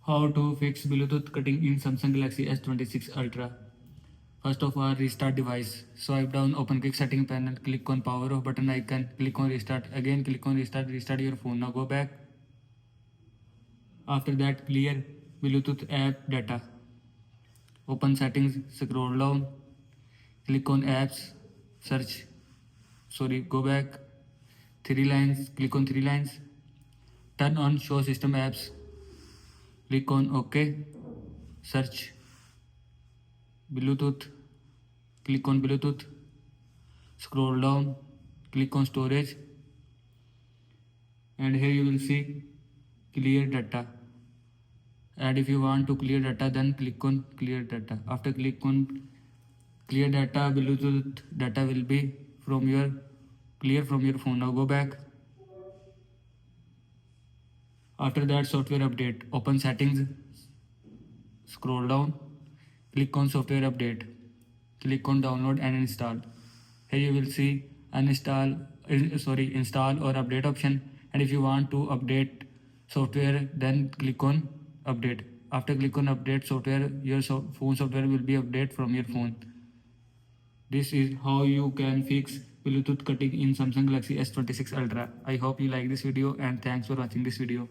How to fix Bluetooth cutting in Samsung Galaxy S26 Ultra. First of all, restart device. Swipe down, open quick setting panel, click on power off button icon, click on restart. Again, click on restart, restart your phone. Now go back. After that, clear Bluetooth app data. Open settings, scroll down, click on apps, search. Go back. Three lines, click on three lines. Turn on show system apps. Click on OK. Search Bluetooth. Click on Bluetooth. Scroll down. Click on storage. And here you will see clear data. And if you want to clear data, then click on clear data. After click on clear data, Bluetooth data will be clear from your phone. Now go back. After that, software update. Open settings. Scroll down. Click on software update. Click on download and install. Here you will see install or update option. And if you want to update software, then click on update. After click on update software, your phone software will be updated from your phone. This is how you can fix Bluetooth cutting in Samsung Galaxy S26 Ultra. I hope you like this video and thanks for watching this video.